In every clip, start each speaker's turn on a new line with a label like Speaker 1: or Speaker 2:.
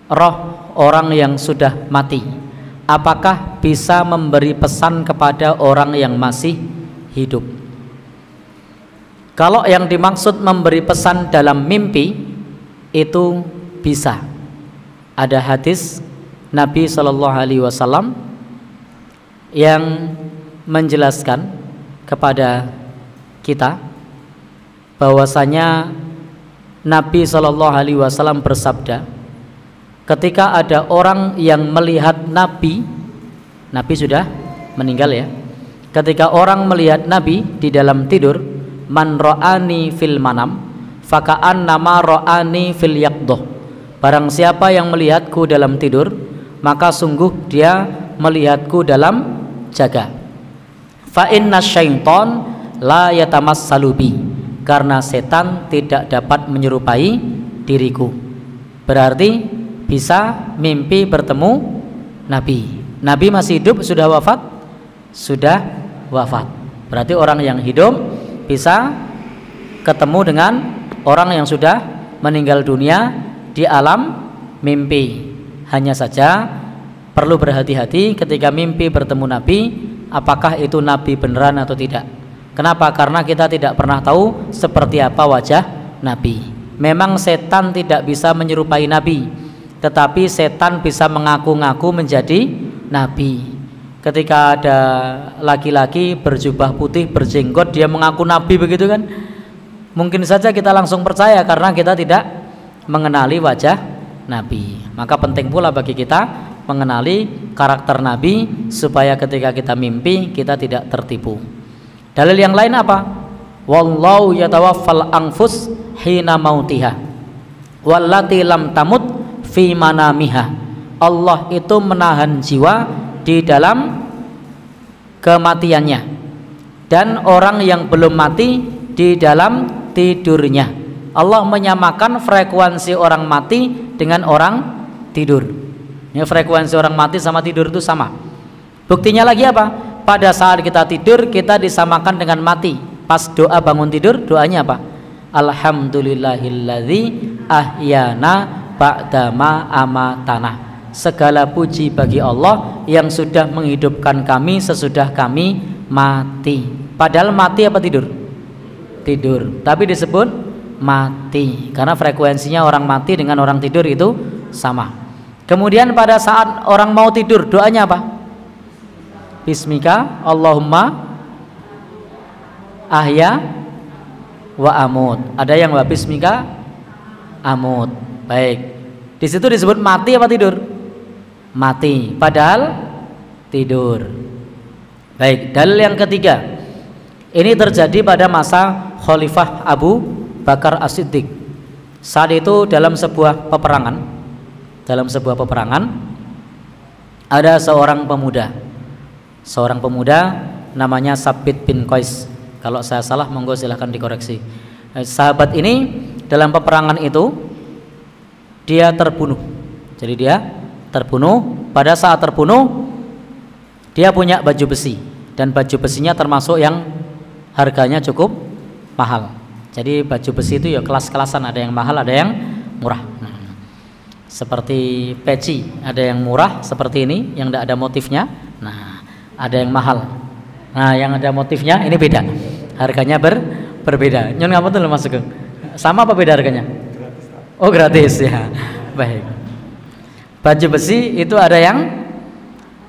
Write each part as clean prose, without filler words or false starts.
Speaker 1: roh orang yang sudah mati, apakah bisa memberi pesan kepada orang yang masih hidup? Kalau yang dimaksud memberi pesan dalam mimpi itu bisa. Ada hadis Nabi SAW yang menjelaskan kepada kita bahwasanya Nabi SAW bersabda, ketika ada orang yang melihat Nabi sudah meninggal ya, ketika orang melihat Nabi di dalam tidur, man ra'ani fil manam faka'annama ra'ani fil yaqdoh, barang siapa yang melihatku dalam tidur, maka sungguh dia melihatku dalam jaga. Fa inna syaiton la yatamassalu bi, karena setan tidak dapat menyerupai diriku. Berarti bisa mimpi bertemu Nabi. Nabi masih hidup, sudah wafat? Sudah wafat. Berarti orang yang hidup bisa ketemu dengan orang yang sudah meninggal dunia di alam mimpi. Hanya saja perlu berhati-hati ketika mimpi bertemu Nabi, apakah itu Nabi beneran atau tidak. Kenapa? Karena kita tidak pernah tahu seperti apa wajah Nabi. Memang setan tidak bisa menyerupai Nabi, tetapi setan bisa mengaku-ngaku menjadi Nabi. Ketika ada laki-laki berjubah putih, berjenggot, dia mengaku Nabi begitu kan, mungkin saja kita langsung percaya karena kita tidak mengenali wajah Nabi. Maka penting pula bagi kita mengenali karakter Nabi supaya ketika kita mimpi kita tidak tertipu. Dalil yang lain apa? Wallahu yatawaffal anfus hina mautiha wallati lam tamut fi manamiha. Allah itu menahan jiwa di dalam kematiannya, dan orang yang belum mati di dalam tidurnya. Allah menyamakan frekuensi orang mati dengan orang tidur. Ini frekuensi orang mati sama tidur itu sama. Buktinya lagi apa? Pada saat kita tidur kita disamakan dengan mati. Pas doa bangun tidur, doanya apa? Alhamdulillahilladzi ahyana ba'dama amatana. Segala puji bagi Allah yang sudah menghidupkan kami sesudah kami mati. Padahal mati apa tidur? Tidur, tapi disebut mati karena frekuensinya orang mati dengan orang tidur itu sama. Kemudian pada saat orang mau tidur, doanya apa? Bismika Allahumma ahya wa amut. Ada yang wa bismika amut. Baik. Di situ disebut mati apa tidur? Mati. Padahal tidur. Baik. Dalil yang ketiga. Ini terjadi pada masa Khalifah Abu Bakar As-Siddiq. Saat itu dalam sebuah peperangan, ada seorang pemuda namanya Sabit bin Qais. Kalau saya salah monggo silahkan dikoreksi. Sahabat ini dalam peperangan itu dia terbunuh. Jadi dia terbunuh. Pada saat terbunuh dia punya baju besi, dan baju besinya termasuk yang harganya cukup mahal. Jadi baju besi itu ya kelas-kelasan, ada yang mahal, ada yang murah. Seperti peci, ada yang murah seperti ini yang tidak ada motifnya. Nah, ada yang mahal. Nah, yang ada motifnya ini beda. Harganya berbeda. Nyon ngapa tuh Mas Sugeng? Sama apa beda harganya? Oh, gratis ya. Baik. Baju besi itu ada yang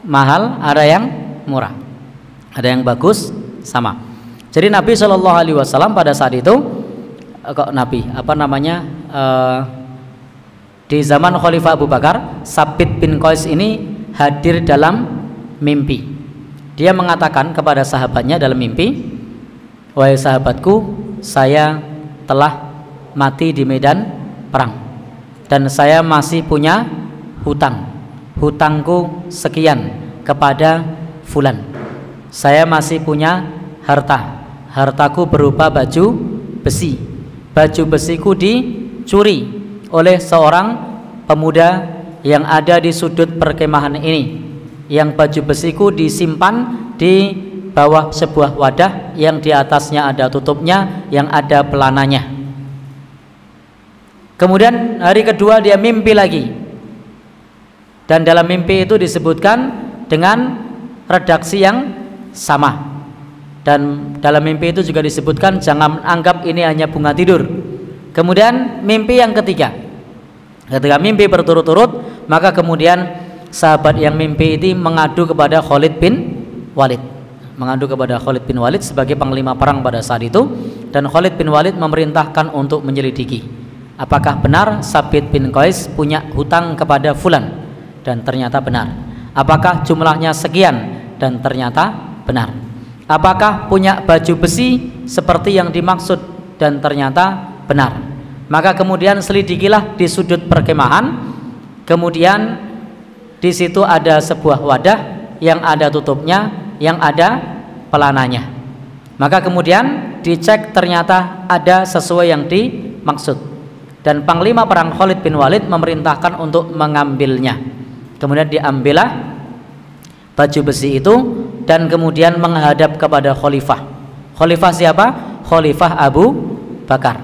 Speaker 1: mahal, ada yang murah. Ada yang bagus, sama. Jadi Nabi SAW pada saat itu di zaman Khalifah Abu Bakar, Sabit bin Qais ini hadir dalam mimpi. Dia mengatakan kepada sahabatnya dalam mimpi, wahai sahabatku, saya telah mati di medan perang dan saya masih punya hutangku sekian kepada fulan. Saya masih punya hartaku berupa baju besi. Baju besiku dicuri oleh seorang pemuda yang ada di sudut perkemahan ini. Yang baju besiku disimpan di bawah sebuah wadah yang di atasnya ada tutupnya, yang ada pelananya. Kemudian hari kedua dia mimpi lagi. Dan dalam mimpi itu disebutkan dengan redaksi yang sama. Dan dalam mimpi itu juga disebutkan jangan anggap ini hanya bunga tidur. Kemudian mimpi yang ketiga, ketika mimpi berturut-turut, maka kemudian sahabat yang mimpi ini mengadu kepada Khalid bin Walid, sebagai panglima perang pada saat itu. Dan Khalid bin Walid memerintahkan untuk menyelidiki apakah benar Sabit bin Qais punya hutang kepada fulan, dan ternyata benar. Apakah jumlahnya sekian, dan ternyata benar. Apakah punya baju besi seperti yang dimaksud, dan ternyata benar. Maka kemudian selidikilah di sudut perkemahan. Kemudian di situ ada sebuah wadah yang ada tutupnya, yang ada pelananya. Maka kemudian dicek, ternyata ada sesuai yang dimaksud. Dan panglima perang Khalid bin Walid memerintahkan untuk mengambilnya. Kemudian diambillah baju besi itu dan kemudian menghadap kepada khalifah. Khalifah siapa? Khalifah Abu Bakar.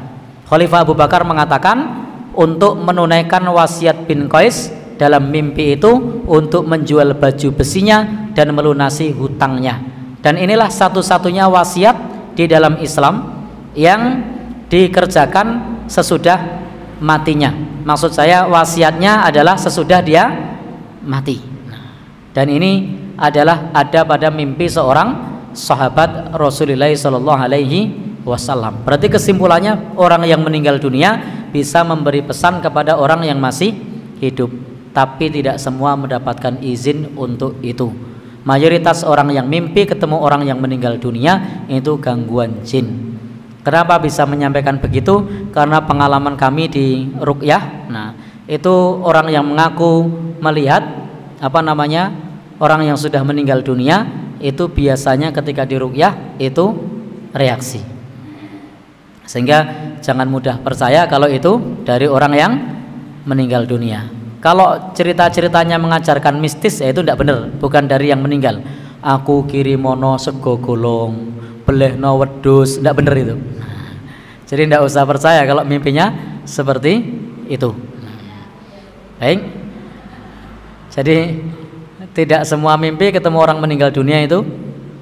Speaker 1: Khalifah Abu Bakar mengatakan untuk menunaikan wasiat bin Qais dalam mimpi itu untuk menjual baju besinya dan melunasi hutangnya. Dan inilah satu-satunya wasiat di dalam Islam yang dikerjakan sesudah matinya. Maksud saya wasiatnya adalah sesudah dia mati. Dan ini adalah ada pada mimpi seorang sahabat Rasulullah SAW. Berarti kesimpulannya, orang yang meninggal dunia bisa memberi pesan kepada orang yang masih hidup, tapi tidak semua mendapatkan izin untuk itu. Mayoritas orang yang mimpi ketemu orang yang meninggal dunia itu gangguan jin. Kenapa bisa menyampaikan begitu? Karena pengalaman kami di ruqyah. Nah, itu orang yang mengaku melihat orang yang sudah meninggal dunia itu biasanya ketika di ruqyah itu reaksi. Sehingga jangan mudah percaya kalau itu dari orang yang meninggal dunia. Kalau cerita-ceritanya mengajarkan mistis, ya itu tidak benar, bukan dari yang meninggal. Aku kirimono sego golong, belehno wedhus, tidak benar itu. Jadi tidak usah percaya kalau mimpinya seperti itu. Baik. Jadi tidak semua mimpi ketemu orang meninggal dunia itu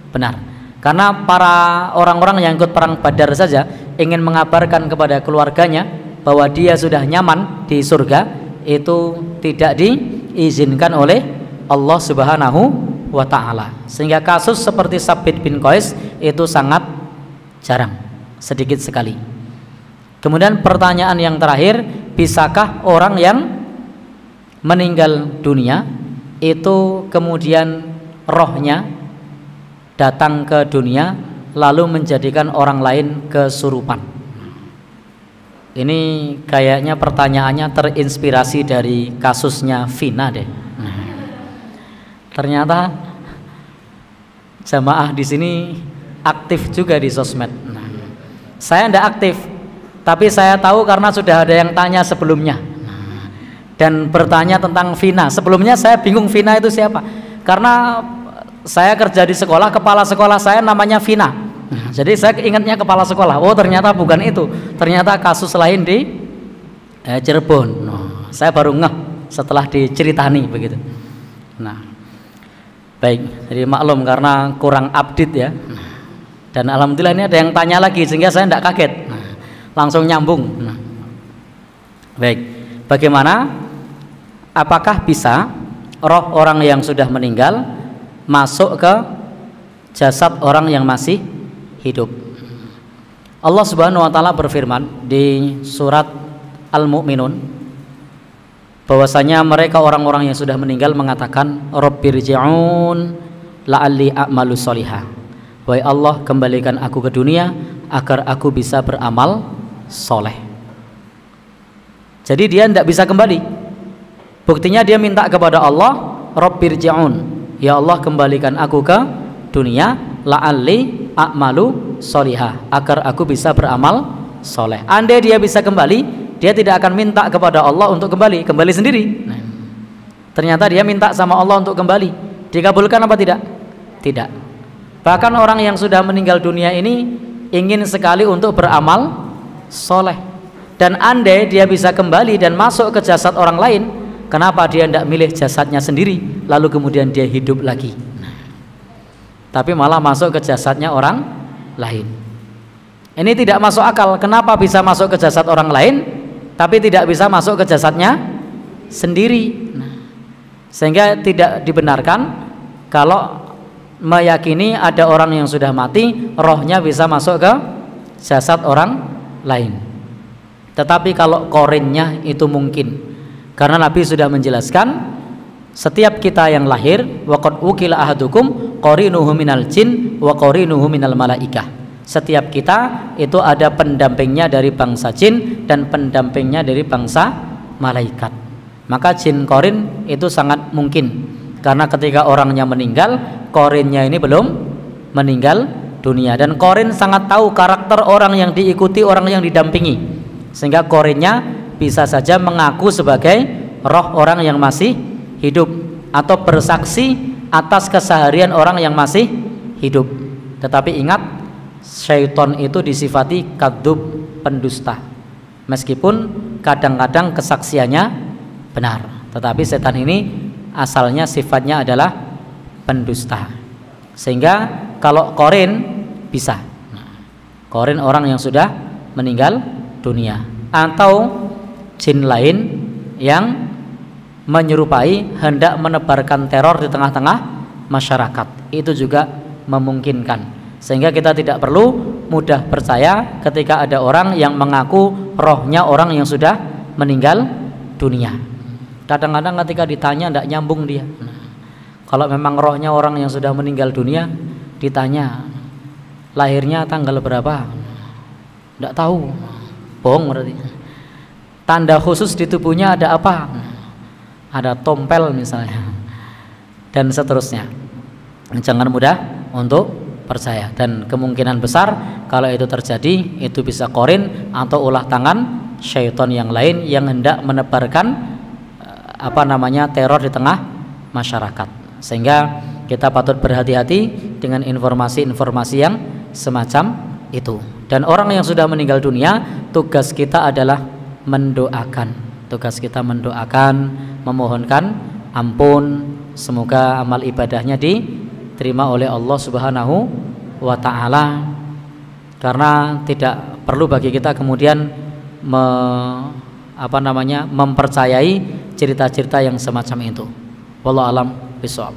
Speaker 1: benar. Karena para orang-orang yang ikut perang Badar saja ingin mengabarkan kepada keluarganya bahwa dia sudah nyaman di surga, itu tidak diizinkan oleh Allah Subhanahu wa ta'ala. Sehingga kasus seperti Sabit bin Qais itu sangat jarang, sedikit sekali. Kemudian pertanyaan yang terakhir, bisakah orang yang meninggal dunia itu kemudian rohnya datang ke dunia lalu menjadikan orang lain kesurupan? Ini kayaknya pertanyaannya terinspirasi dari kasusnya Vina deh. Ternyata jamaah di sini aktif juga di sosmed. Saya tidak aktif, tapi saya tahu karena sudah ada yang tanya sebelumnya dan bertanya tentang Vina. Sebelumnya saya bingung Vina itu siapa, karena saya kerja di sekolah, kepala sekolah saya namanya Vina. Jadi saya ingatnya kepala sekolah. Oh ternyata bukan itu, ternyata kasus lain di Cirebon. Saya baru ngeh setelah diceritani begitu. Nah, baik, jadi maklum karena kurang update ya. Dan alhamdulillah ini ada yang tanya lagi sehingga saya tidak kaget, langsung nyambung. Baik, bagaimana? Apakah bisa roh orang yang sudah meninggal masuk ke jasad orang yang masih hidup? Allah Subhanahu wa ta'ala berfirman di surat Al-Mu'minun bahwasanya mereka orang-orang yang sudah meninggal mengatakan Rabbirji'un la'alli a'malu sholihah. Wahai Allah, kembalikan aku ke dunia agar aku bisa beramal soleh. Jadi dia tidak bisa kembali. Buktinya dia minta kepada Allah, Rabbirji'un, ya Allah kembalikan aku ke dunia la'alli a'malu sholihah, agar aku bisa beramal soleh. Andai dia bisa kembali, dia tidak akan minta kepada Allah untuk kembali sendiri. Ternyata dia minta sama Allah untuk kembali. Dikabulkan apa tidak? Tidak. Bahkan orang yang sudah meninggal dunia ini ingin sekali untuk beramal soleh. Dan andai dia bisa kembali dan masuk ke jasad orang lain, kenapa dia tidak milih jasadnya sendiri lalu kemudian dia hidup lagi, tapi malah masuk ke jasadnya orang lain. Ini tidak masuk akal. Kenapa bisa masuk ke jasad orang lain tapi tidak bisa masuk ke jasadnya sendiri? Sehingga tidak dibenarkan kalau meyakini ada orang yang sudah mati rohnya bisa masuk ke jasad orang lain. Tetapi kalau korinnya itu mungkin, karena Nabi sudah menjelaskan setiap kita yang lahir waqad ukila ahadukum qarinuhu minal jin wa qarinuhu minal malaikah. Setiap kita itu ada pendampingnya dari bangsa jin dan pendampingnya dari bangsa malaikat. Maka jin korin itu sangat mungkin, karena ketika orangnya meninggal korinnya ini belum meninggal dunia, dan korin sangat tahu karakter orang yang diikuti, orang yang didampingi, sehingga korinnya bisa saja mengaku sebagai roh orang yang masih hidup atau bersaksi atas keseharian orang yang masih hidup. Tetapi ingat, syaitan itu disifati kadzub, pendusta, meskipun kadang-kadang kesaksiannya benar, tetapi setan ini asalnya sifatnya adalah pendusta. Sehingga kalau korin bisa, korin orang yang sudah meninggal dunia, atau jin lain yang menyerupai hendak menebarkan teror di tengah-tengah masyarakat, itu juga memungkinkan. Sehingga kita tidak perlu mudah percaya ketika ada orang yang mengaku rohnya orang yang sudah meninggal dunia. Kadang-kadang ketika ditanya tidak nyambung dia. Kalau memang rohnya orang yang sudah meninggal dunia, ditanya lahirnya tanggal berapa, tidak tahu, bohong berarti. Tanda khusus di tubuhnya ada apa, ada tompel misalnya, dan seterusnya. Jangan mudah untuk percaya, dan kemungkinan besar kalau itu terjadi itu bisa korin atau ulah tangan syaitan yang lain yang hendak menebarkan teror di tengah masyarakat. Sehingga kita patut berhati-hati dengan informasi-informasi yang semacam itu. Dan orang yang sudah meninggal dunia, tugas kita adalah mendoakan. Tugas kita mendoakan, memohonkan ampun, semoga amal ibadahnya diterima oleh Allah Subhanahu wa ta'ala. Karena tidak perlu bagi kita kemudian mempercayai cerita-cerita yang semacam itu. Wallahu alam bishawab.